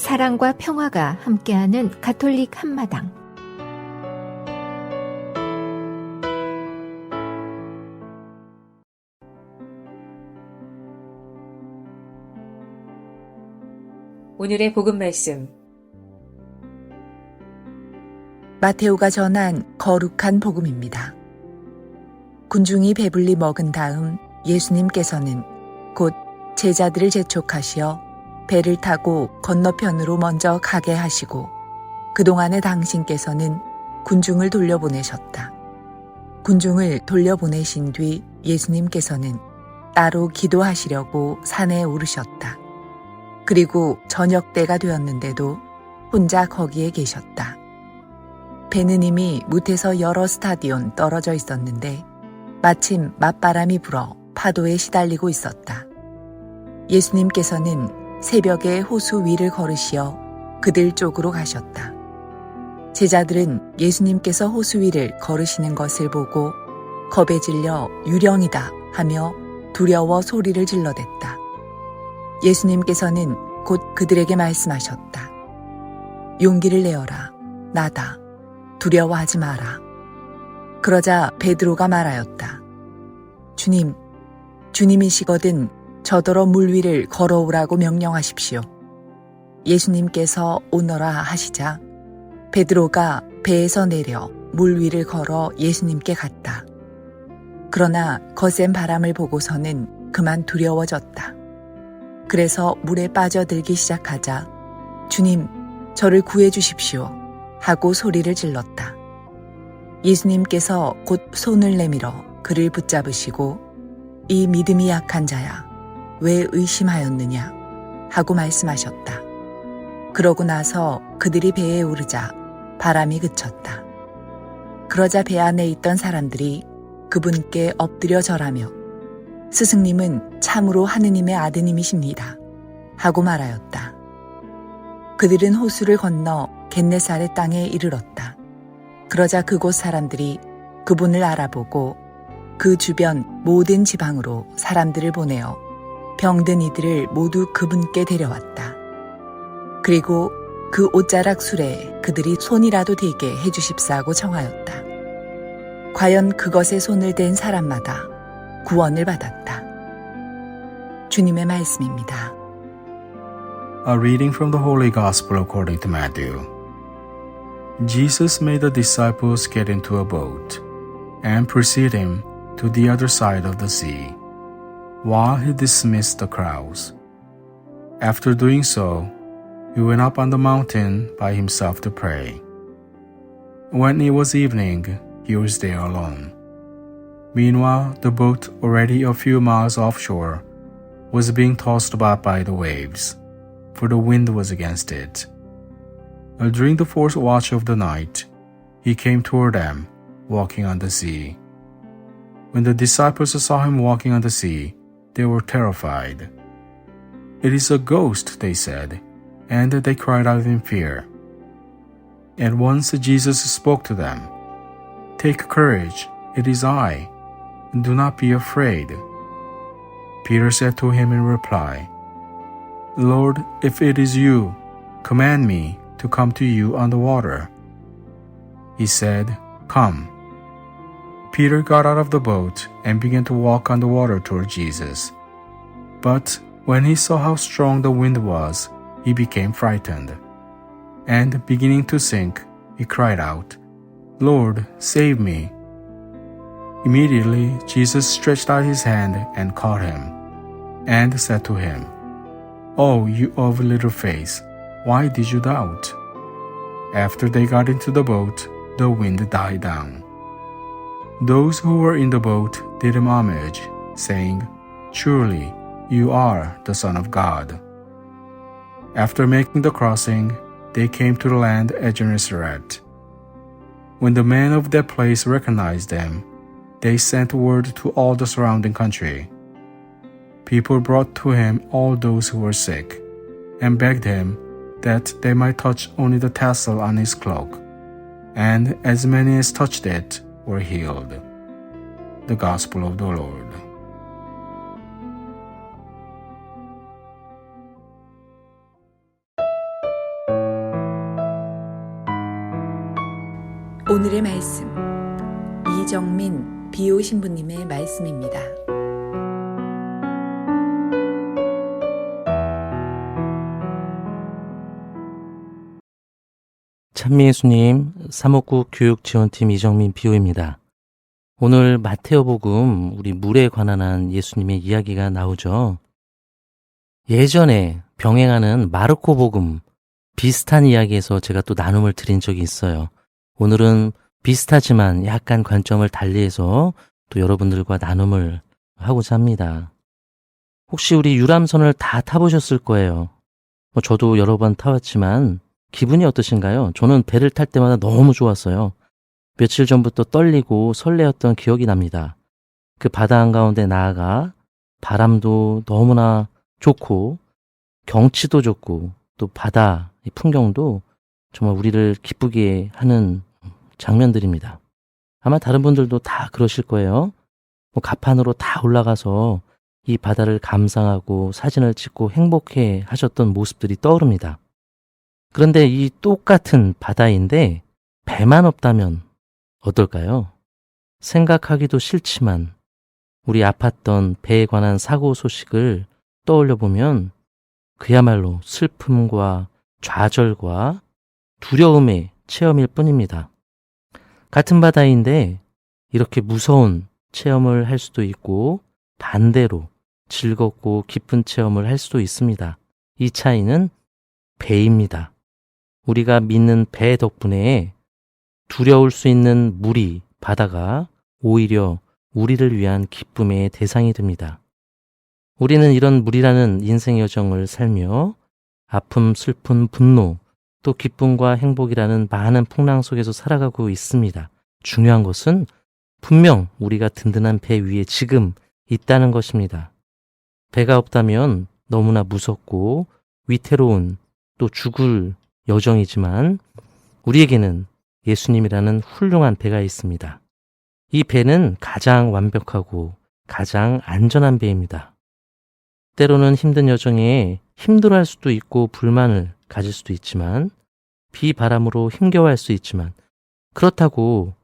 사랑과 평화가 함께하는 가톨릭 한마당. 오늘의 복음 말씀. 마테오가 전한 거룩한 복음입니다. 군중이 배불리 먹은 다음 예수님께서는 곧 제자들을 재촉하시어 배를 타고 건너편으로 먼저 가게 하시고 그동안에 당신께서는 군중을 돌려보내셨다. 군중을 돌려보내신 뒤 예수님께서는 따로 기도하시려고 산에 오르셨다. 그리고 저녁 때가 되었는데도 혼자 거기에 계셨다. 배는 이미 못에서 여러 스타디온 떨어져 있었는데 마침 맞바람이 불어 파도에 시달리고 있었다. 예수님께서는 새벽에 호수 위를 걸으시어 그들 쪽으로 가셨다. 제자들은 예수님께서 호수 위를 걸으시는 것을 보고 겁에 질려 유령이다 하며 두려워 소리를 질러댔다. 예수님께서는 곧 그들에게 말씀하셨다. 용기를 내어라. 나다. 두려워하지 마라. 그러자 베드로가 말하였다. 주님, 주님이시거든 저더러 물 위를 걸어오라고 명령하십시오. 예수님께서 오너라 하시자 베드로가 배에서 내려 물 위를 걸어 예수님께 갔다. 그러나 거센 바람을 보고서는 그만 두려워졌다. 그래서 물에 빠져들기 시작하자 주님, 저를 구해 주십시오 하고 소리를 질렀다. 예수님께서 곧 손을 내밀어 그를 붙잡으시고 이 믿음이 약한 자야, 왜 의심하였느냐 하고 말씀하셨다. 그러고 나서 그들이 배에 오르자 바람이 그쳤다. 그러자 배 안에 있던 사람들이 그분께 엎드려 절하며 스승님은 참으로 하느님의 아드님이십니다 하고 말하였다. 그들은 호수를 건너 겟네사렛 땅에 이르렀다. 그러자 그곳 사람들이 그분을 알아보고 그 주변 모든 지방으로 사람들을 보내어 병든 이들을 모두 그분께 데려왔다. 그리고 그 옷자락 술에 그들이 손이라도 대게 해주십사고 청하였다. 과연 그것에 손을 댄 사람마다 구원을 받았다. 주님의 말씀입니다. A reading from the Holy Gospel according to Matthew. Jesus made the disciples get into a boat and precede him to the other side of the sea, while he dismissed the crowds. After doing so, he went up on the mountain by himself to pray. When it was evening, he was there alone. Meanwhile, the boat, already a few miles offshore, was being tossed about by the waves, for the wind was against it. During the fourth watch of the night, he came toward them, walking on the sea. When the disciples saw him walking on the sea, they were terrified. "It is a ghost," they said, and they cried out in fear. At once Jesus spoke to them. "Take courage, it is I. Do not be afraid." Peter said to him in reply, "Lord, if it is you, command me to come to you on the water." He said, "Come." Peter got out of the boat and began to walk on the water toward Jesus. But when he saw how strong the wind was, he became frightened. And beginning to sink, he cried out, "Lord, save me." Immediately, Jesus stretched out his hand and caught him, and said to him, "Oh, you of little faith, why did you doubt?" After they got into the boat, the wind died down. Those who were in the boat did him homage, saying, "Surely you are the Son of God." After making the crossing, they came to the land at Gennesaret. When the men of that place recognized them, they sent word to all the surrounding country. People brought to him all those who were sick, and begged him that they might touch only the tassel on his cloak, and as many as touched it were healed. The Gospel of the Lord. 오늘의 말씀, 이정민 비오 신부님의 말씀입니다. 찬미예수님, 사목국 교육지원팀 이정민 비오입니다. 오늘 마테오복음 우리 물에 관한 한 예수님의 이야기가 나오죠. 예전에 병행하는 마르코복음 비슷한 이야기에서 제가 또 나눔을 드린 적이 있어요. 오늘은 비슷하지만 약간 관점을 달리해서 또 여러분들과 나눔을 하고자 합니다. 혹시 우리 유람선을 다 타보셨을 거예요. 저도 여러 번 타봤지만 기분이 어떠신가요? 저는 배를 탈 때마다 너무 좋았어요. 며칠 전부터 떨리고 설레었던 기억이 납니다. 그 바다 한가운데 나아가 바람도 너무나 좋고 경치도 좋고 또 바다 풍경도 정말 우리를 기쁘게 하는 장면들입니다. 아마 다른 분들도 다 그러실 거예요. 가판으로 다 올라가서 이 바다를 감상하고 사진을 찍고 행복해 하셨던 모습들이 떠오릅니다. 그런데 이 똑같은 바다인데 배만 없다면 어떨까요? 생각하기도 싫지만 우리 아팠던 배에 관한 사고 소식을 떠올려 보면 그야말로 슬픔과 좌절과 두려움의 체험일 뿐입니다. 같은 바다인데 이렇게 무서운 체험을 할 수도 있고 반대로 즐겁고 기쁜 체험을 할 수도 있습니다. 이 차이는 배입니다. 우리가 믿는 배 덕분에 두려울 수 있는 물이 바다가 오히려 우리를 위한 기쁨의 대상이 됩니다. 우리는 이런 물이라는 인생 여정을 살며 아픔, 슬픔, 분노, 또 기쁨과 행복이라는 많은 풍랑 속에서 살아가고 있습니다. 중요한 것은 분명 우리가 든든한 배 위에 지금 있다는 것입니다. 배가 없다면 너무나 무섭고 위태로운 또 죽을 여정이지만 우리에게는 예수님이라는 훌륭한 배가 있습니다. 이 배는 가장 완벽하고 가장 안전한 배입니다. 때로는 힘든 여정에 힘들어할 수도 있고 불만을 가질 수도 있지만 비바람으로 힘겨워할 수 있지만 그렇다고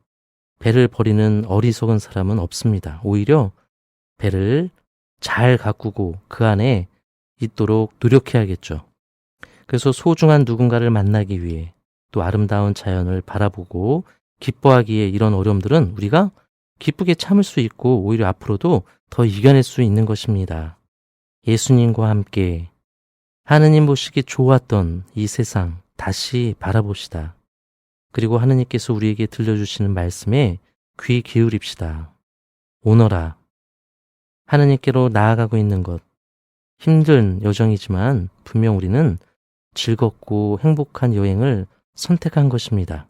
배를 버리는 어리석은 사람은 없습니다. 오히려 배를 잘 가꾸고 그 안에 있도록 노력해야겠죠. 그래서 소중한 누군가를 만나기 위해 또 아름다운 자연을 바라보고 기뻐하기에 이런 어려움들은 우리가 기쁘게 참을 수 있고 오히려 앞으로도 더 이겨낼 수 있는 것입니다. 예수님과 함께 하느님 보시기 좋았던 이 세상 다시 바라봅시다. 그리고 하느님께서 우리에게 들려주시는 말씀에 귀 기울입시다. 오너라. 하느님께로 나아가고 있는 것. 힘든 여정이지만 분명 우리는 즐겁고 행복한 여행을 선택한 것입니다.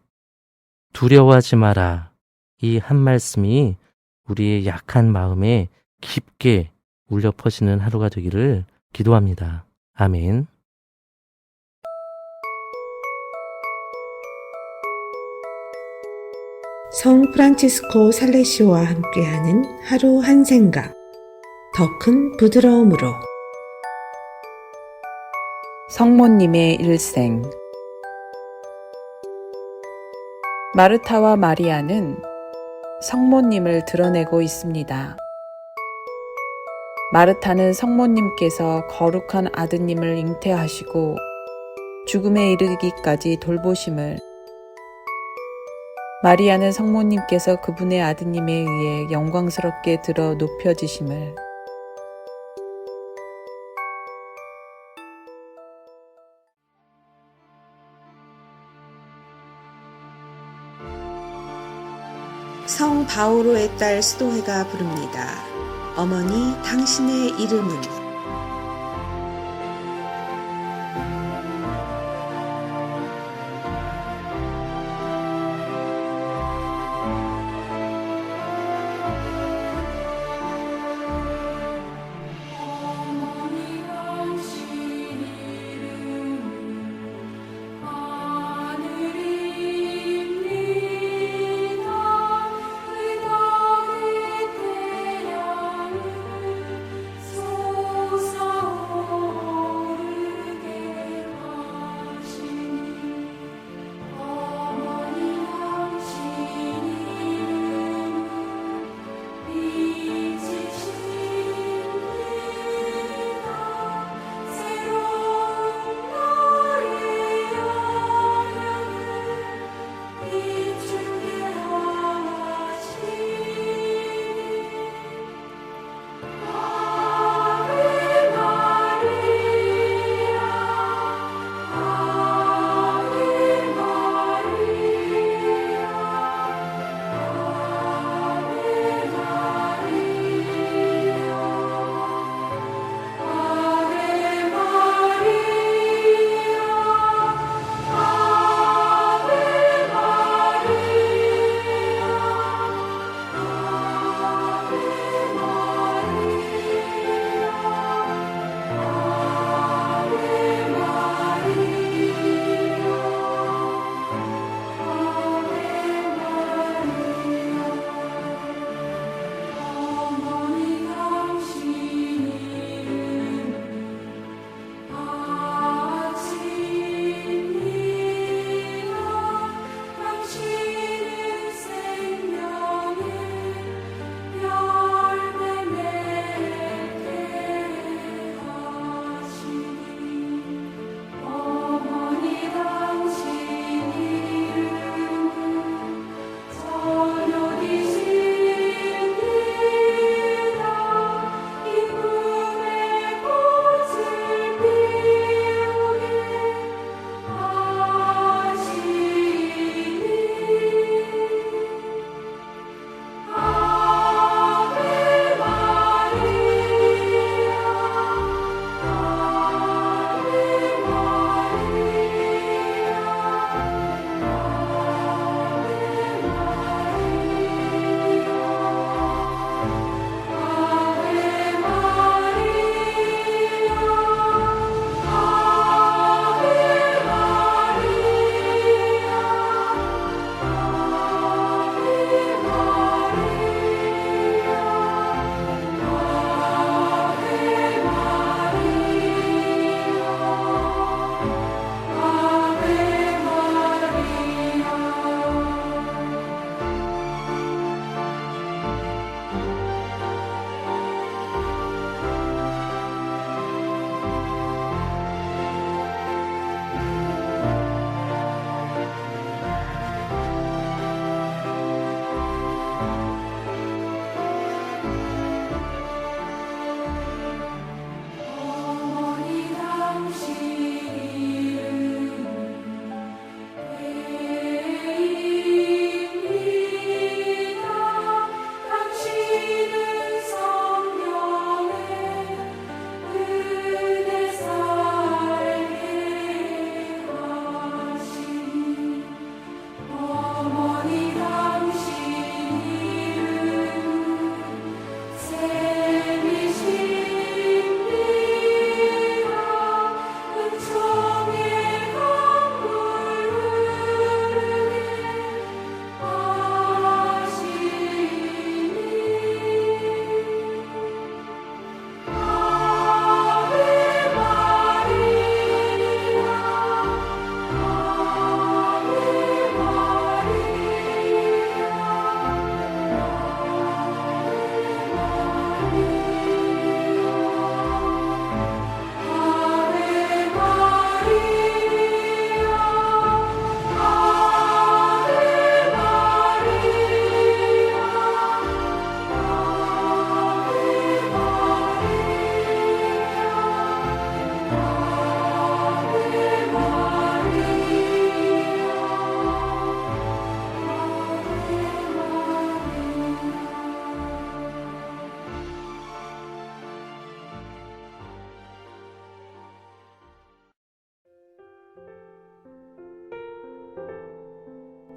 두려워하지 마라. 이 한 말씀이 우리의 약한 마음에 깊게 울려 퍼지는 하루가 되기를 기도합니다. 아멘. 성 프란치스코 살레시오와 함께하는 하루 한 생각, 더 큰 부드러움으로. 성모님의 일생. 마르타와 마리아는 성모님을 드러내고 있습니다. 마르타는 성모님께서 거룩한 아드님을 잉태하시고 죽음에 이르기까지 돌보심을, 마리아는 성모님께서 그분의 아드님에 의해 영광스럽게 들어 높여지심을, 성 바오로의 딸 스도헤가 부릅니다. 어머니, 당신의 이름은?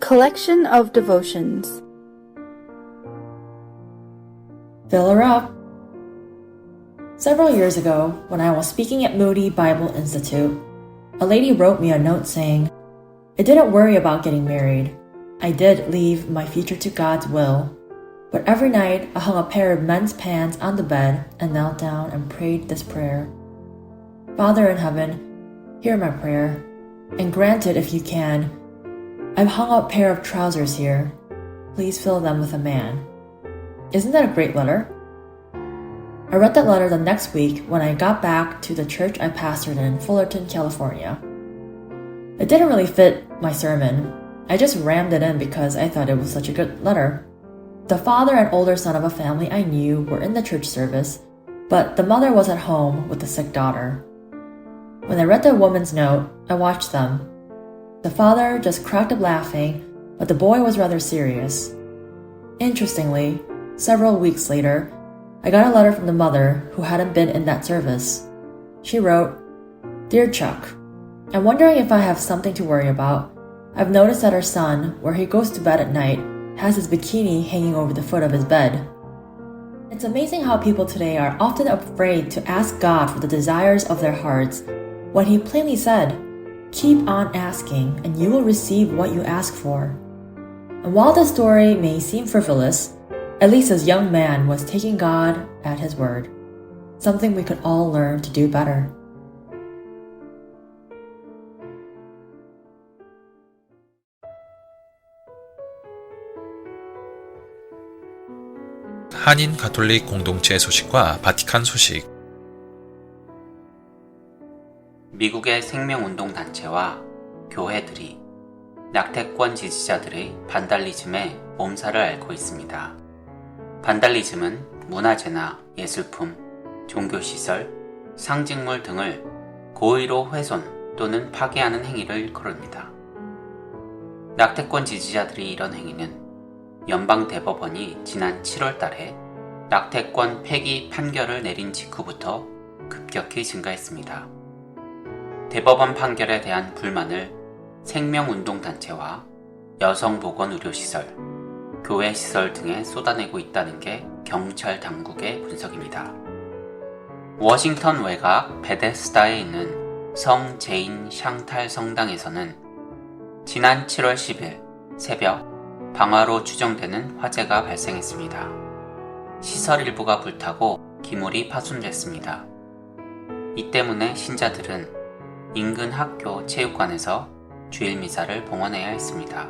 collection of devotions. Fill her up. Several years ago, when I was speaking at Moody Bible Institute, a lady wrote me a note saying, "I didn't worry about getting married. I did leave my future to God's will. But every night I hung a pair of men's pants on the bed and knelt down and prayed this prayer. Father in heaven, hear my prayer, and grant it if you can. I've hung a pair of trousers here. Please fill them with a man." Isn't that a great letter? I read that letter the next week when I got back to the church I pastored in Fullerton, California. It didn't really fit my sermon. I just rammed it in because I thought it was such a good letter. The father and older son of a family I knew were in the church service, but the mother was at home with the sick daughter. When I read the woman's note, I watched them. The father just cracked up laughing, but the boy was rather serious. Interestingly, several weeks later, I got a letter from the mother who hadn't been in that service. She wrote, "Dear Chuck, I'm wondering if I have something to worry about. I've noticed that our son, where he goes to bed at night, has his bikini hanging over the foot of his bed. It's amazing how people today are often afraid to ask God for the desires of their hearts when He plainly said, 'Keep on asking and you will receive what you ask for.' And while the story may seem frivolous, at least this young man was taking God at His word, something we could all learn to do better." 한인 가톨릭 공동체 소식과 바티칸 소식. 미국의 생명운동단체와 교회들이 낙태권 지지자들의 반달리즘에 몸살을 앓고 있습니다. 반달리즘은 문화재나 예술품, 종교시설, 상징물 등을 고의로 훼손 또는 파괴하는 행위를 일컬습니다. 낙태권 지지자들의 이런 행위는 연방대법원이 지난 7월 달에 낙태권 폐기 판결을 내린 직후부터 급격히 증가했습니다. 대법원 판결에 대한 불만을 생명운동단체와 여성보건의료시설, 교회시설 등에 쏟아내고 있다는 게 경찰 당국의 분석입니다. 워싱턴 외곽 베데스다에 있는 성 제인 샹탈 성당에서는 지난 7월 10일 새벽 방화로 추정되는 화재가 발생했습니다. 시설 일부가 불타고 기물이 파손됐습니다. 이 때문에 신자들은 인근 학교 체육관에서 주일 미사를 봉헌해야 했습니다.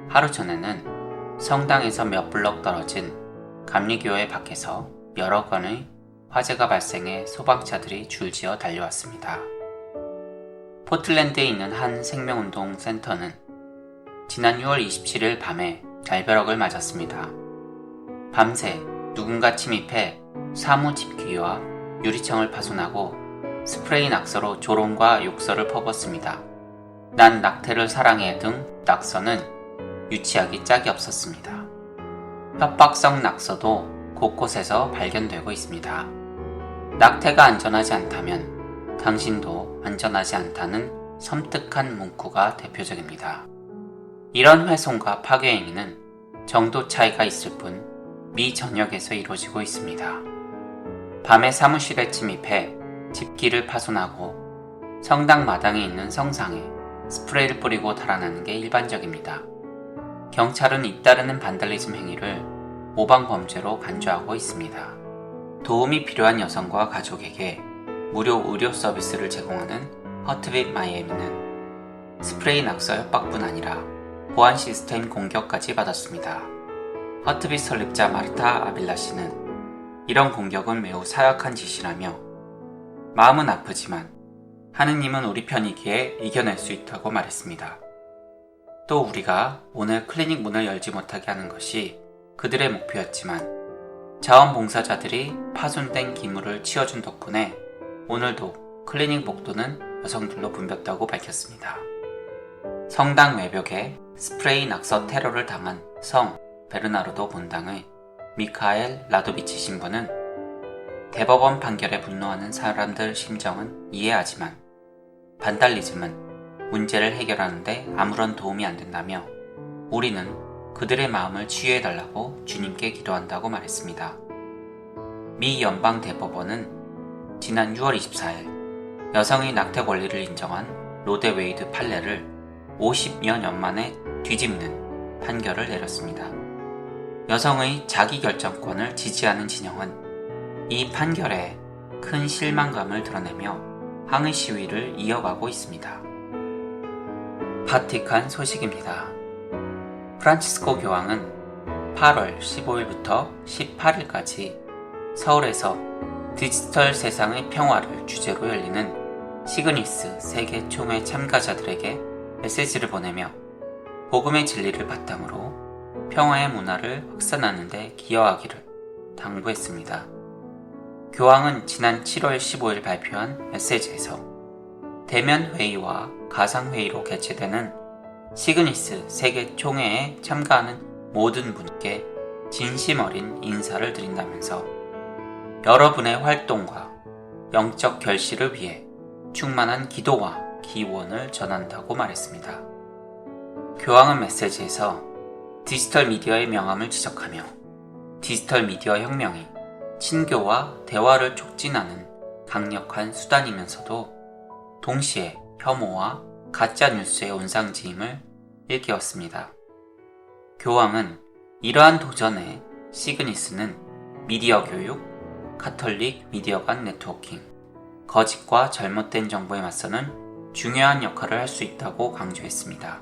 하루 전에는 성당에서 몇 블럭 떨어진 감리교회 밖에서 여러 건의 화재가 발생해 소방차들이 줄지어 달려왔습니다. 포틀랜드에 있는 한 생명운동 센터는 지난 6월 27일 밤에 날벼락을 맞았습니다. 밤새 누군가 침입해 사무 집기와 유리창을 파손하고 스프레이 낙서로 조롱과 욕설을 퍼붓습니다. "난 낙태를 사랑해" 등 낙서는 유치하기 짝이 없었습니다. 협박성 낙서도 곳곳에서 발견되고 있습니다. 낙태가 안전하지 않다면 당신도 안전하지 않다는 섬뜩한 문구가 대표적입니다. 이런 훼손과 파괴 행위는 정도 차이가 있을 뿐 미 전역에서 이루어지고 있습니다. 밤에 사무실에 침입해 집기를 파손하고 성당 마당에 있는 성상에 스프레이를 뿌리고 달아나는 게 일반적입니다. 경찰은 잇따르는 반달리즘 행위를 모방범죄로 간주하고 있습니다. 도움이 필요한 여성과 가족에게 무료 의료 서비스를 제공하는 허트빗 마이애미는 스프레이 낙서 협박뿐 아니라 보안 시스템 공격까지 받았습니다. 허트빗 설립자 마르타 아빌라 씨는 이런 공격은 매우 사악한 짓이라며 마음은 아프지만 하느님은 우리 편이기에 이겨낼 수 있다고 말했습니다. 또 우리가 오늘 클리닉 문을 열지 못하게 하는 것이 그들의 목표였지만 자원봉사자들이 파손된 기물을 치워준 덕분에 오늘도 클리닉 복도는 여성들로 붐볐다고 밝혔습니다. 성당 외벽에 스프레이 낙서 테러를 당한 성 베르나르도 본당의 미카엘 라도비치 신부는 대법원 판결에 분노하는 사람들 심정은 이해하지만 반달리즘은 문제를 해결하는데 아무런 도움이 안 된다며 우리는 그들의 마음을 치유해달라고 주님께 기도한다고 말했습니다. 미 연방대법원은 지난 6월 24일 여성의 낙태 권리를 인정한 로데 웨이드 판례를 50여 년 만에 뒤집는 판결을 내렸습니다. 여성의 자기결정권을 지지하는 진영은 이 판결에 큰 실망감을 드러내며 항의 시위를 이어가고 있습니다. 바티칸 소식입니다. 프란치스코 교황은 8월 15일부터 18일까지 서울에서 디지털 세상의 평화를 주제로 열리는 시그니스 세계 총회 참가자들에게 메시지를 보내며 복음의 진리를 바탕으로 평화의 문화를 확산하는 데 기여하기를 당부했습니다. 교황은 지난 7월 15일 발표한 메시지에서 대면 회의와 가상 회의로 개최되는 시그니스 세계 총회에 참가하는 모든 분께 진심 어린 인사를 드린다면서 여러분의 활동과 영적 결실을 위해 충만한 기도와 기원을 전한다고 말했습니다. 교황은 메시지에서 디지털 미디어의 명암을 지적하며 디지털 미디어 혁명이 친교와 대화를 촉진하는 강력한 수단이면서도 동시에 혐오와 가짜뉴스의 온상지임을 일깨웠습니다. 교황은 이러한 도전에 시그니스는 미디어 교육, 가톨릭 미디어 간 네트워킹, 거짓과 잘못된 정보에 맞서는 중요한 역할을 할 수 있다고 강조했습니다.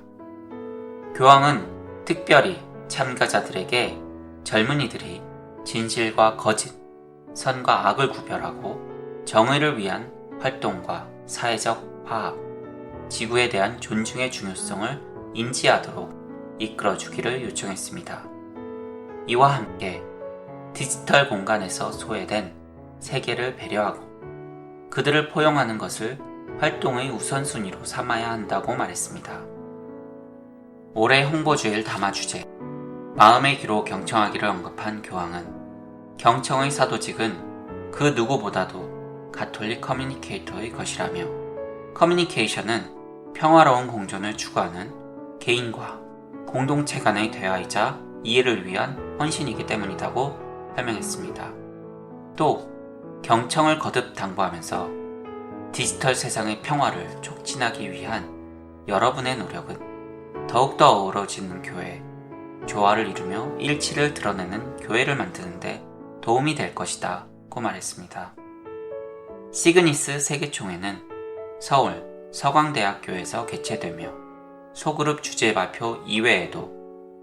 교황은 특별히 참가자들에게 젊은이들이 진실과 거짓, 선과 악을 구별하고 정의를 위한 활동과 사회적 화합, 지구에 대한 존중의 중요성을 인지하도록 이끌어주기를 요청했습니다. 이와 함께 디지털 공간에서 소외된 세계를 배려하고 그들을 포용하는 것을 활동의 우선순위로 삼아야 한다고 말했습니다. 올해 홍보주일 담화 주제 마음의 귀로 경청하기를 언급한 교황은 경청의 사도직은 그 누구보다도 가톨릭 커뮤니케이터의 것이라며 커뮤니케이션은 평화로운 공존을 추구하는 개인과 공동체 간의 대화이자 이해를 위한 헌신이기 때문이라고 설명했습니다. 또 경청을 거듭 당부하면서 디지털 세상의 평화를 촉진하기 위한 여러분의 노력은 더욱더 어우러지는 교회, 조화를 이루며 일치를 드러내는 교회를 만드는데 도움이 될 것이다 고 말했습니다. 시그니스 세계총회는 서울 서강대학교에서 개최되며 소그룹 주제 발표 이외에도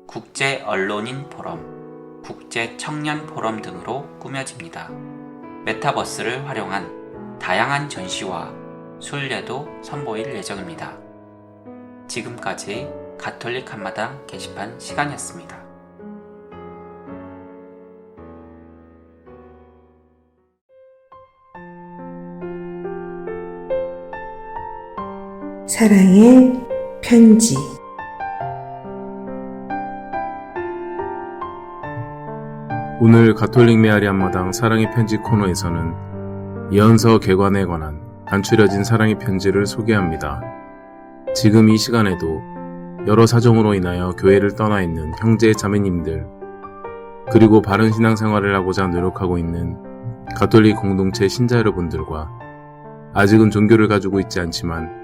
국제 언론인 포럼, 국제 청년 포럼 등으로 꾸며집니다. 메타버스를 활용한 다양한 전시와 순례도 선보일 예정입니다. 지금까지 가톨릭 한마당 게시판 시간이었습니다. 사랑의 편지. 오늘 가톨릭 메아리 한마당 사랑의 편지 코너에서는 예언서 개관에 관한 단추려진 사랑의 편지를 소개합니다. 지금 이 시간에도 여러 사정으로 인하여 교회를 떠나 있는 형제 자매님들, 그리고 바른 신앙생활을 하고자 노력하고 있는 가톨릭 공동체 신자 여러분들과 아직은 종교를 가지고 있지 않지만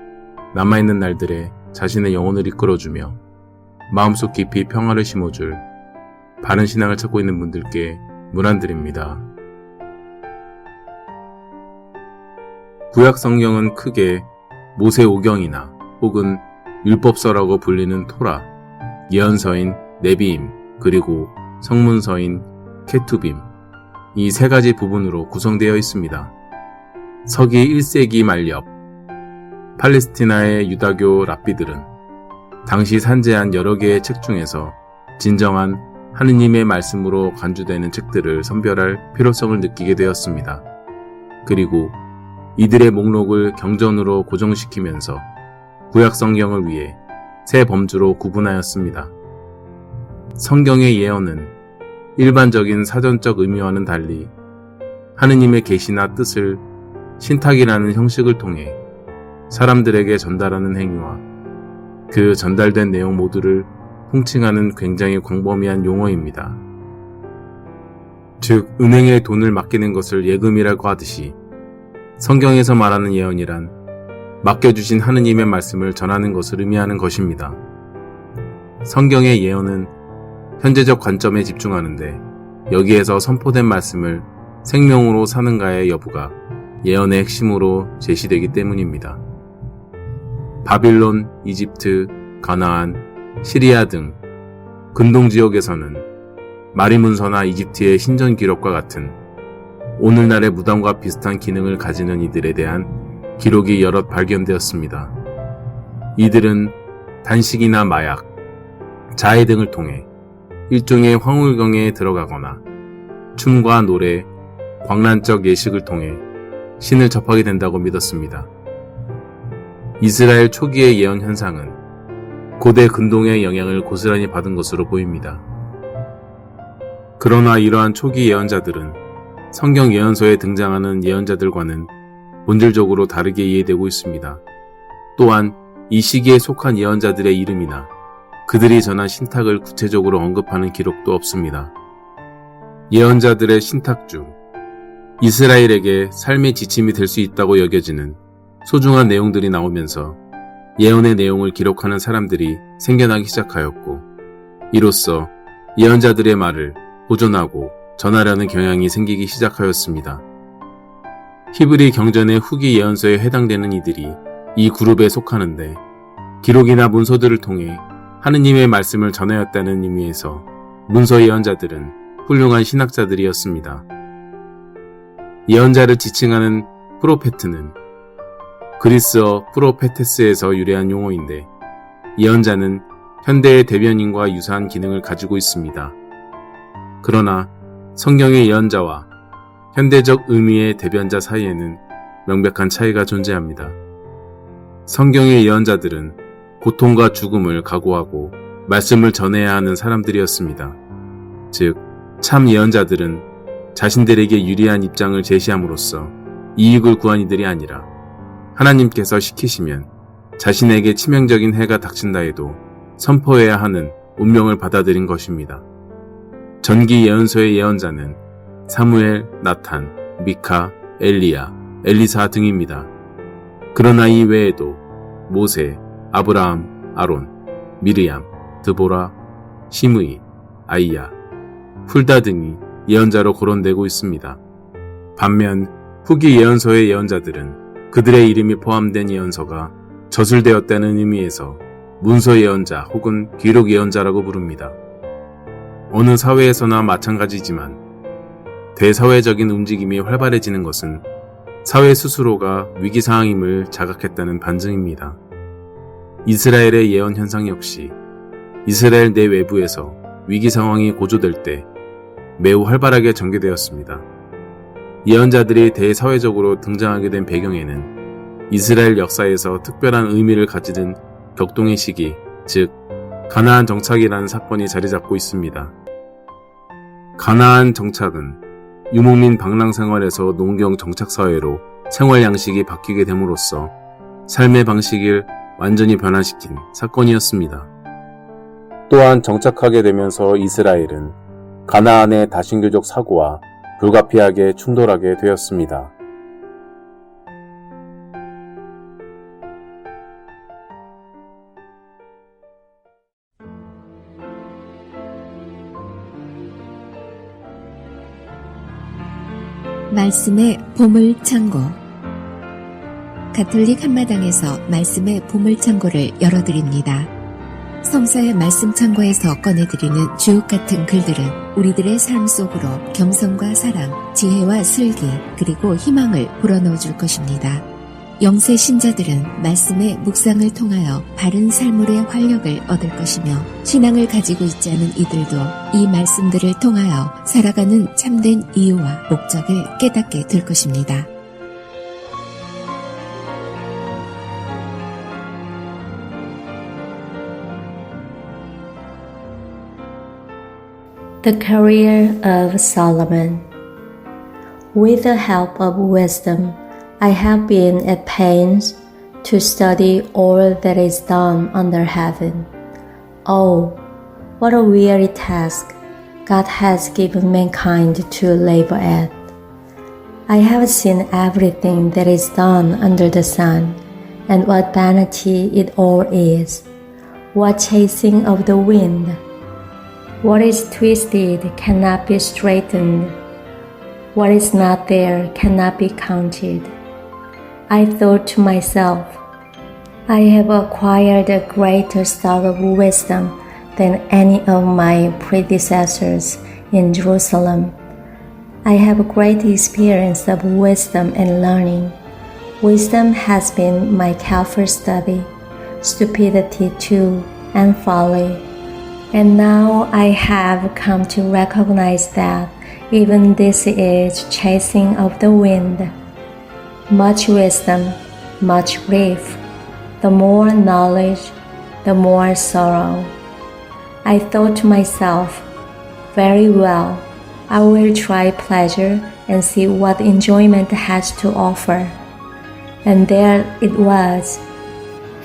남아있는 날들에 자신의 영혼을 이끌어주며 마음속 깊이 평화를 심어줄 바른 신앙을 찾고 있는 분들께 문안드립니다. 구약 성경은 크게 모세오경이나 혹은 율법서라고 불리는 토라, 예언서인 네비임, 그리고 성문서인 케투빔, 이 세 가지 부분으로 구성되어 있습니다. 서기 1세기 말엽, 팔레스티나의 유다교 랍비들은 당시 산재한 여러 개의 책 중에서 진정한 하느님의 말씀으로 간주되는 책들을 선별할 필요성을 느끼게 되었습니다. 그리고 이들의 목록을 경전으로 고정시키면서 구약 성경을 위해 세 범주로 구분하였습니다. 성경의 예언은 일반적인 사전적 의미와는 달리 하느님의 계시나 뜻을 신탁이라는 형식을 통해 사람들에게 전달하는 행위와 그 전달된 내용 모두를 홍칭하는 굉장히 광범위한 용어입니다. 즉, 은행에 돈을 맡기는 것을 예금이라고 하듯이 성경에서 말하는 예언이란 맡겨주신 하느님의 말씀을 전하는 것을 의미하는 것입니다. 성경의 예언은 현재적 관점에 집중하는데 여기에서 선포된 말씀을 생명으로 사는가의 여부가 예언의 핵심으로 제시되기 때문입니다. 바빌론, 이집트, 가나안, 시리아 등 근동 지역에서는 마리문서나 이집트의 신전 기록과 같은 오늘날의 무당과 비슷한 기능을 가지는 이들에 대한 기록이 여럿 발견되었습니다. 이들은 단식이나 마약, 자해 등을 통해 일종의 황홀경에 들어가거나 춤과 노래, 광란적 예식을 통해 신을 접하게 된다고 믿었습니다. 이스라엘 초기의 예언 현상은 고대 근동의 영향을 고스란히 받은 것으로 보입니다. 그러나 이러한 초기 예언자들은 성경 예언서에 등장하는 예언자들과는 본질적으로 다르게 이해되고 있습니다. 또한 이 시기에 속한 예언자들의 이름이나 그들이 전한 신탁을 구체적으로 언급하는 기록도 없습니다. 예언자들의 신탁 중 이스라엘에게 삶의 지침이 될 수 있다고 여겨지는 소중한 내용들이 나오면서 예언의 내용을 기록하는 사람들이 생겨나기 시작하였고, 이로써 예언자들의 말을 보존하고 전하려는 경향이 생기기 시작하였습니다. 히브리 경전의 후기 예언서에 해당되는 이들이 이 그룹에 속하는데, 기록이나 문서들을 통해 하느님의 말씀을 전하였다는 의미에서 문서 예언자들은 훌륭한 신학자들이었습니다. 예언자를 지칭하는 프로페트는 그리스어 프로페테스에서 유래한 용어인데, 예언자는 현대의 대변인과 유사한 기능을 가지고 있습니다. 그러나 성경의 예언자와 현대적 의미의 대변자 사이에는 명백한 차이가 존재합니다. 성경의 예언자들은 고통과 죽음을 각오하고 말씀을 전해야 하는 사람들이었습니다. 즉, 참 예언자들은 자신들에게 유리한 입장을 제시함으로써 이익을 구한 이들이 아니라 하나님께서 시키시면 자신에게 치명적인 해가 닥친다 해도 선포해야 하는 운명을 받아들인 것입니다. 전기 예언서의 예언자는 사무엘, 나탄, 미카, 엘리야, 엘리사 등입니다. 그러나 이 외에도 모세, 아브라함, 아론, 미르얌, 드보라, 시므이, 아이야, 훌다 등이 예언자로 거론되고 있습니다. 반면 후기 예언서의 예언자들은 그들의 이름이 포함된 예언서가 저술되었다는 의미에서 문서 예언자 혹은 기록 예언자라고 부릅니다. 어느 사회에서나 마찬가지지만 대사회적인 움직임이 활발해지는 것은 사회 스스로가 위기상황임을 자각했다는 반증입니다. 이스라엘의 예언 현상 역시 이스라엘 내 외부에서 위기상황이 고조될 때 매우 활발하게 전개되었습니다. 예언자들이 대사회적으로 등장하게 된 배경에는 이스라엘 역사에서 특별한 의미를 가지는 격동의 시기, 즉 가나안 정착이라는 사건이 자리 잡고 있습니다. 가나안 정착은 유목민 방랑 생활에서 농경 정착 사회로 생활 양식이 바뀌게 됨으로써 삶의 방식을 완전히 변화시킨 사건이었습니다. 또한 정착하게 되면서 이스라엘은 가나안의 다신교적 사고와 불가피하게 충돌하게 되었습니다. 말씀의 보물창고. 가톨릭 한마당에서 말씀의 보물창고를 열어드립니다. 성사의 말씀창고에서 꺼내드리는 주옥같은 글들은 우리들의 삶 속으로 겸손과 사랑, 지혜와 슬기, 그리고 희망을 불어넣어 줄 것입니다. 영세 신자들은 말씀의 묵상을 통하여 바른 삶의 활력을 얻을 것이며, 신앙을 가지고 있지 않은 이들도 이 말씀들을 통하여 살아가는 참된 이유와 목적을 깨닫게 될 것입니다. The Career of Solomon. With the help of wisdom, I have been at pains to study all that is done under heaven. Oh, What a weary task God has given mankind to labor at. I have seen everything that is done under the sun, and what vanity it all is, what chasing of the wind. What is twisted cannot be straightened. What is not there cannot be counted. I thought to myself, I have acquired a greater stock of wisdom than any of my predecessors in Jerusalem. I have great experience of wisdom and learning. Wisdom has been my careful study, stupidity too, and folly. And now I have come to recognize that even this is chasing of the wind. Much wisdom, much grief. The more knowledge, the more sorrow. I thought to myself, very well, I will try pleasure and see what enjoyment has to offer. And there it was,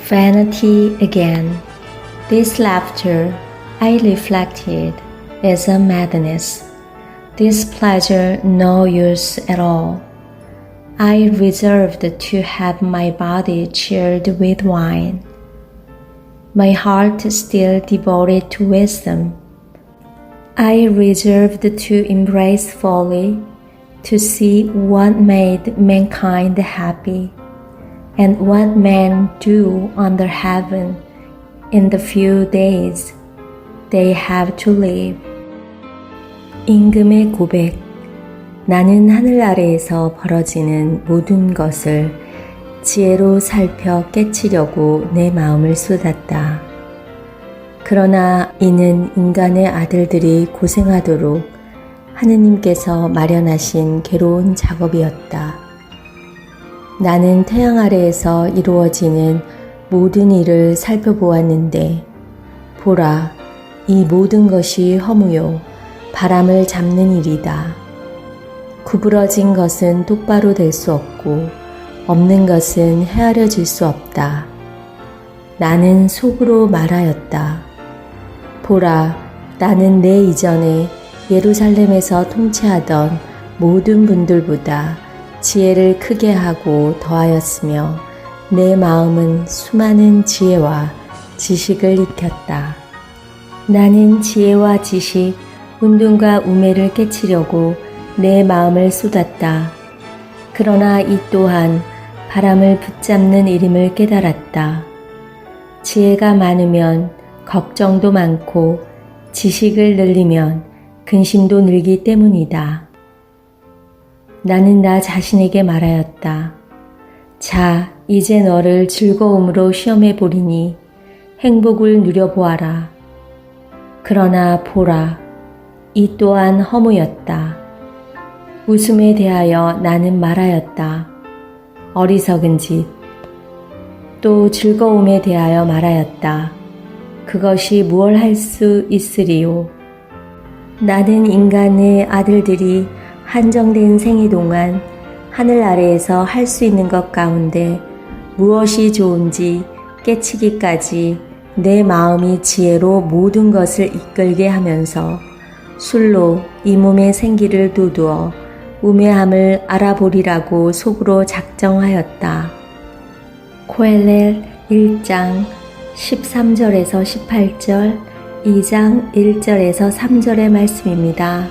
vanity again. This laughter, I reflected, is a madness. This pleasure no use at all. I reserved to have my body cheered with wine. My heart still devoted to wisdom. I reserved to embrace folly, to see what made mankind happy, and what men do under heaven in the few days they have to live. 임금의 고백. 나는 하늘 아래에서 벌어지는 모든 것을 지혜로 살펴 깨치려고 내 마음을 쏟았다. 그러나 이는 인간의 아들들이 고생하도록 하느님께서 마련하신 괴로운 작업이었다. 나는 태양 아래에서 이루어지는 모든 일을 살펴보았는데 보라, 이 모든 것이 허무요 바람을 잡는 일이다. 구부러진 것은 똑바로 될 수 없고 없는 것은 헤아려질 수 없다. 나는 속으로 말하였다. 보라, 나는 내 이전에 예루살렘에서 통치하던 모든 분들보다 지혜를 크게 하고 더하였으며 내 마음은 수많은 지혜와 지식을 익혔다. 나는 지혜와 지식, 운동과 우매를 깨치려고 내 마음을 쏟았다. 그러나 이 또한 바람을 붙잡는 일임을 깨달았다. 지혜가 많으면 걱정도 많고 지식을 늘리면 근심도 늘기 때문이다. 나는 나 자신에게 말하였다. 자, 이제 너를 즐거움으로 시험해 보리니 행복을 누려보아라. 그러나 보라, 이 또한 허무였다. 웃음에 대하여 나는 말하였다. 어리석은 짓. 또 즐거움에 대하여 말하였다. 그것이 무얼 할 수 있으리요. 나는 인간의 아들들이 한정된 생애 동안 하늘 아래에서 할 수 있는 것 가운데 무엇이 좋은지 깨치기까지 내 마음이 지혜로 모든 것을 이끌게 하면서 술로 이 몸의 생기를 돋우어 우매함을 알아보리라고 속으로 작정하였다. 코엘렐 1장 13절에서 18절, 2장 1절에서 3절의 말씀입니다.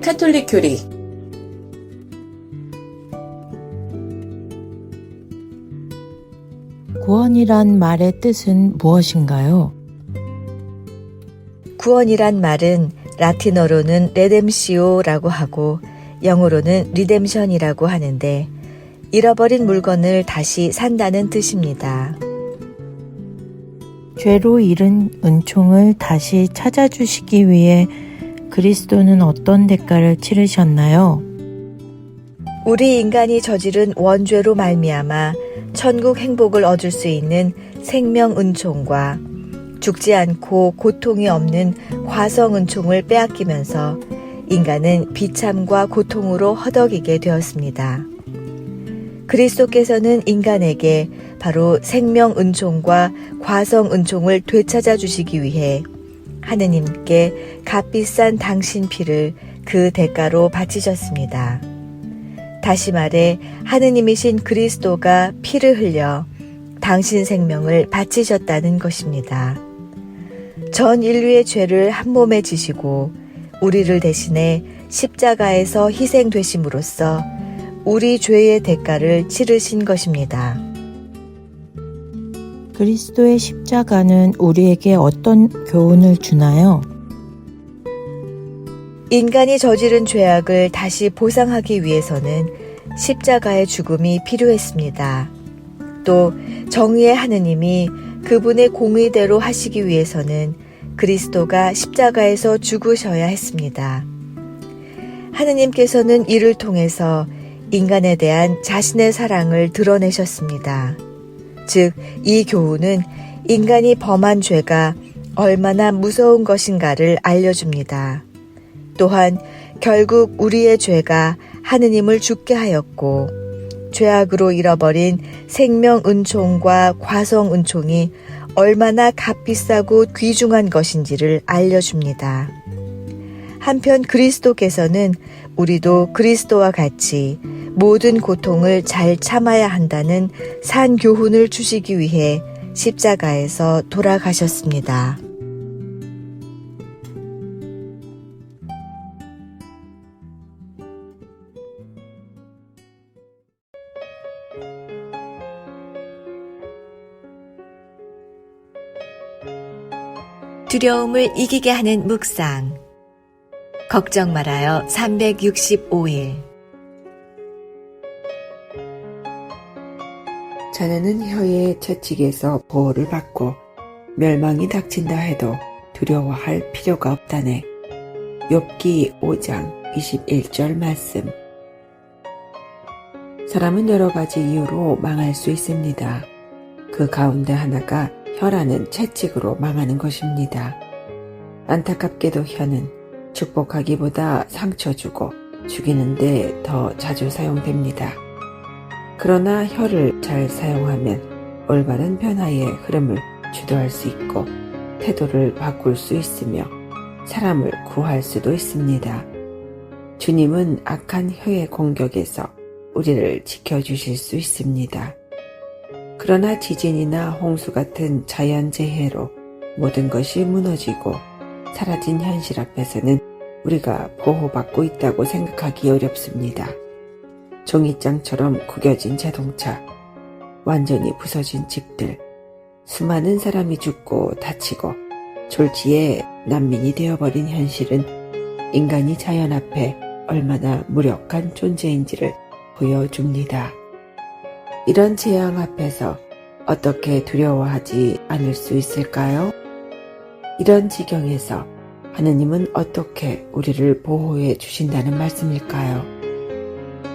카톨릭 교리. 구원이란 말의 뜻은 무엇인가요? 구원이란 말은 라틴어로는 레뎀시오라고 하고 영어로는 리뎀션이라고 하는데 잃어버린 물건을 다시 산다는 뜻입니다. 죄로 잃은 은총을 다시 찾아주시기 위해 그리스도는 어떤 대가를 치르셨나요? 우리 인간이 저지른 원죄로 말미암아 천국 행복을 얻을 수 있는 생명 은총과 죽지 않고 고통이 없는 화성 은총을 빼앗기면서 인간은 비참과 고통으로 허덕이게 되었습니다. 그리스도께서는 인간에게 바로 생명 은총과 과성 은총을 되찾아 주시기 위해 하느님께 값비싼 당신 피를 그 대가로 바치셨습니다. 다시 말해 하느님이신 그리스도가 피를 흘려 당신 생명을 바치셨다는 것입니다. 전 인류의 죄를 한 몸에 지시고 우리를 대신해 십자가에서 희생되심으로써 우리 죄의 대가를 치르신 것입니다. 그리스도의 십자가는 우리에게 어떤 교훈을 주나요? 인간이 저지른 죄악을 다시 보상하기 위해서는 십자가의 죽음이 필요했습니다. 또 정의의 하느님이 그분의 공의대로 하시기 위해서는 그리스도가 십자가에서 죽으셔야 했습니다. 하느님께서는 이를 통해서 인간에 대한 자신의 사랑을 드러내셨습니다. 즉, 이 교훈은 인간이 범한 죄가 얼마나 무서운 것인가를 알려줍니다. 또한 결국 우리의 죄가 하느님을 죽게 하였고 죄악으로 잃어버린 생명 은총과 과성 은총이 얼마나 값비싸고 귀중한 것인지를 알려줍니다. 한편 그리스도께서는 우리도 그리스도와 같이 모든 고통을 잘 참아야 한다는 산 교훈을 주시기 위해 십자가에서 돌아가셨습니다. 두려움을 이기게 하는 묵상. 걱정 말아요. 365일. 자네는 혀의 채찍에서 보호를 받고 멸망이 닥친다 해도 두려워할 필요가 없다네. 욥기 5장 21절 말씀. 사람은 여러 가지 이유로 망할 수 있습니다. 그 가운데 하나가 혀라는 채찍으로 망하는 것입니다. 안타깝게도 혀는 축복하기보다 상처 주고 죽이는데 더 자주 사용됩니다. 그러나 혀를 잘 사용하면 올바른 변화의 흐름을 주도할 수 있고 태도를 바꿀 수 있으며 사람을 구할 수도 있습니다. 주님은 악한 혀의 공격에서 우리를 지켜주실 수 있습니다. 그러나 지진이나 홍수 같은 자연재해로 모든 것이 무너지고 사라진 현실 앞에서는 우리가 보호받고 있다고 생각하기 어렵습니다. 종이장처럼 구겨진 자동차, 완전히 부서진 집들, 수많은 사람이 죽고 다치고 졸지에 난민이 되어버린 현실은 인간이 자연 앞에 얼마나 무력한 존재인지를 보여줍니다. 이런 재앙 앞에서 어떻게 두려워하지 않을 수 있을까요? 이런 지경에서 하느님은 어떻게 우리를 보호해 주신다는 말씀일까요?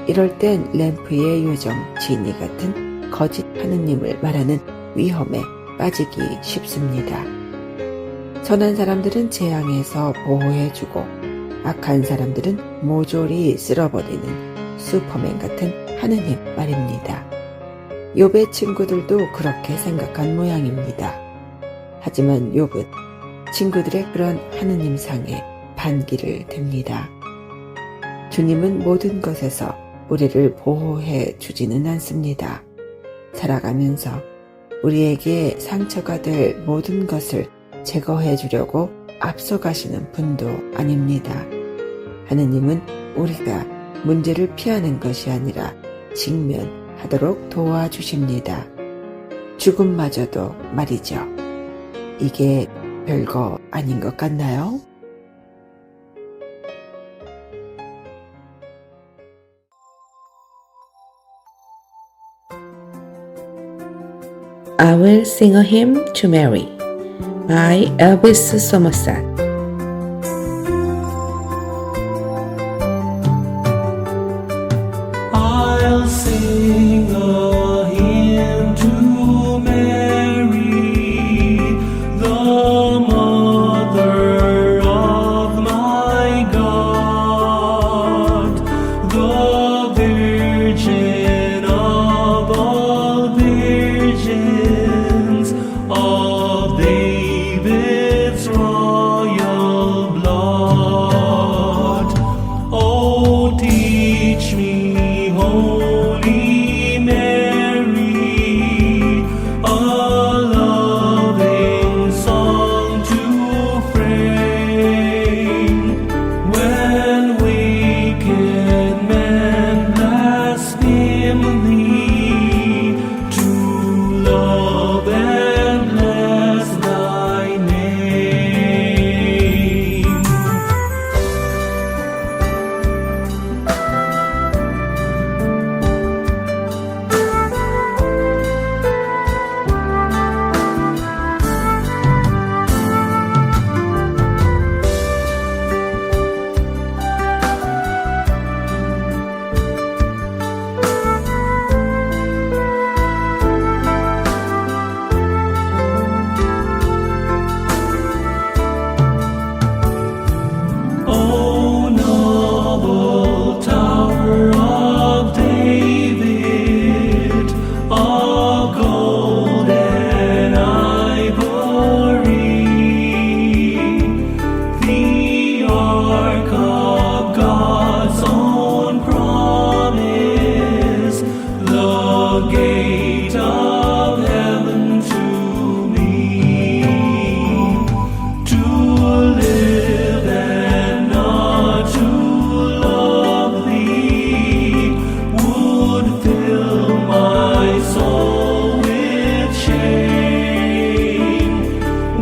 이럴 땐 램프의 요정 지니 같은 거짓 하느님을 말하는 위험에 빠지기 쉽습니다. 선한 사람들은 재앙에서 보호해주고 악한 사람들은 모조리 쓸어버리는 슈퍼맨 같은 하느님 말입니다. 욥의 친구들도 그렇게 생각한 모양입니다. 하지만 욥은 친구들의 그런 하느님상에 반기를 댑니다. 주님은 모든 것에서 우리를 보호해 주지는 않습니다. 살아가면서 우리에게 상처가 될 모든 것을 제거해 주려고 앞서가시는 분도 아닙니다. 하느님은 우리가 문제를 피하는 것이 아니라 직면하도록 도와주십니다. 죽음마저도 말이죠. 이게 별거 아닌 것 같나요? I will sing a hymn to Mary by Elvis Somerset. sing a hymn to Mary, the mother of my God, the Virgin of all virgins, of David's royal blood. Oh, teach me, Holy Mary, a loving song to frame, when wicked men blaspheme thee, to love and bless thy name. O noble Tower of David, of gold and ivory, the ark of God's own promise, the gate of heaven to me, to live and not to love thee, would fill my soul with shame,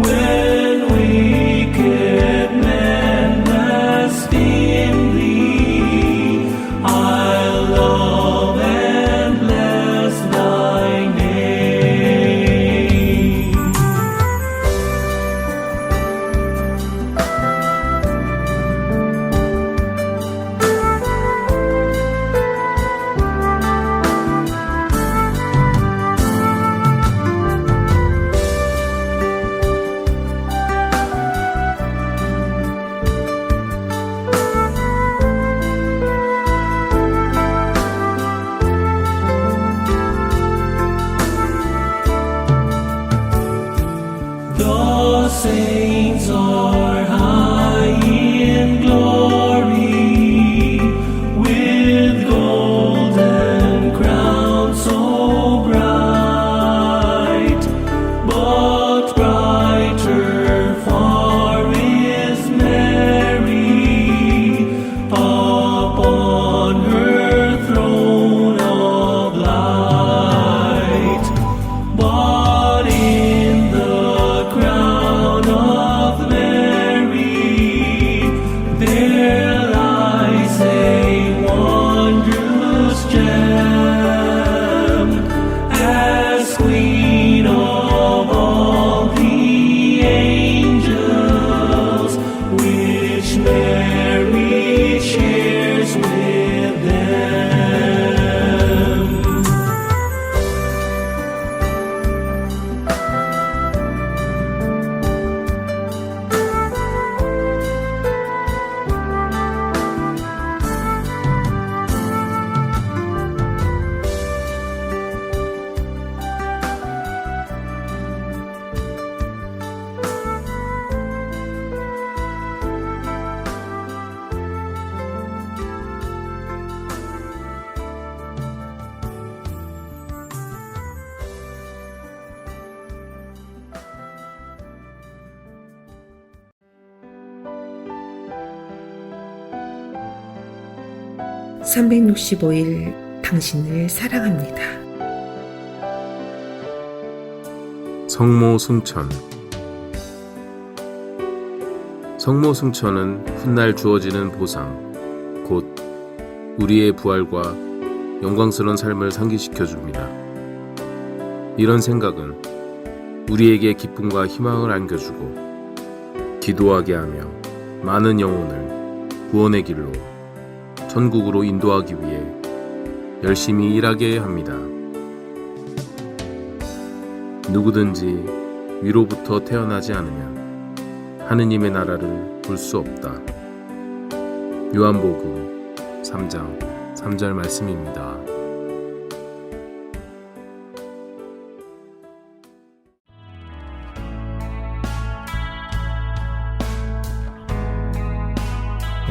when wicked men blaspheme thee, I'll love and bless thy name. The saints are high in glory, with golden crowns so bright, but brighter far is Mary, upon her throne of light. But in the crown of Mary, there lies a wondrous gem, as Queen of all the angels, which Mary shares with them. (365일) 당신을 사랑합니다. 성모 승천. 성모 승천은 훗날 주어지는 보상, 곧 우리의 부활과 영광스러운 삶을 상기시켜 줍니다. 이런 생각은 우리에게 기쁨과 희망을 안겨주고 기도하게 하며 많은 영혼을 구원의 길로 천국으로 인도하기 위해 열심히 일하게 합니다. 누구든지 위로부터 태어나지 않으면 하느님의 나라를 볼 수 없다. 요한복음 3장 3절 말씀입니다.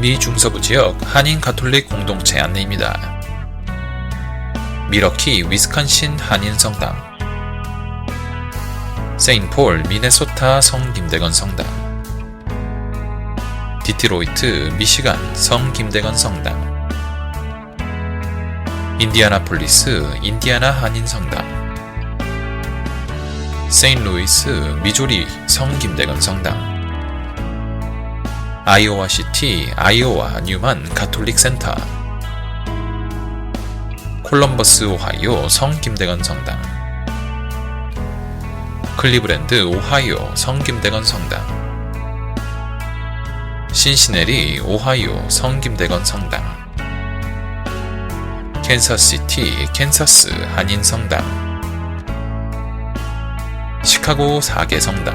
미 중서부 지역 한인 가톨릭 공동체 안내입니다. 미러키 위스콘신 한인 성당, 세인폴 미네소타 성 김대건 성당, 디트로이트 미시간 성 김대건 성당, 인디애나폴리스 인디애나 한인 성당, 세인루이스 미조리 성 김대건 성당, 아이오와시티 아이오와 뉴만 가톨릭 센터, 콜럼버스 오하이오 성 김대건 성당, 클리브랜드 오하이오 성 김대건 성당, 신시내리 오하이오 성 김대건 성당, 캔서시티 캔서스 한인 성당, 시카고 4개 성당,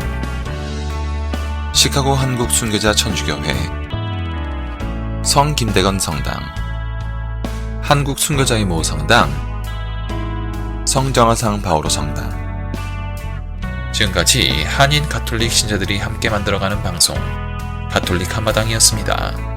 시카고 한국 순교자 천주교회, 성 김대건 성당, 한국 순교자의 모 성당, 성정화상 바오로 성당. 지금까지 한인 가톨릭 신자들이 함께 만들어가는 방송 가톨릭 한마당이었습니다.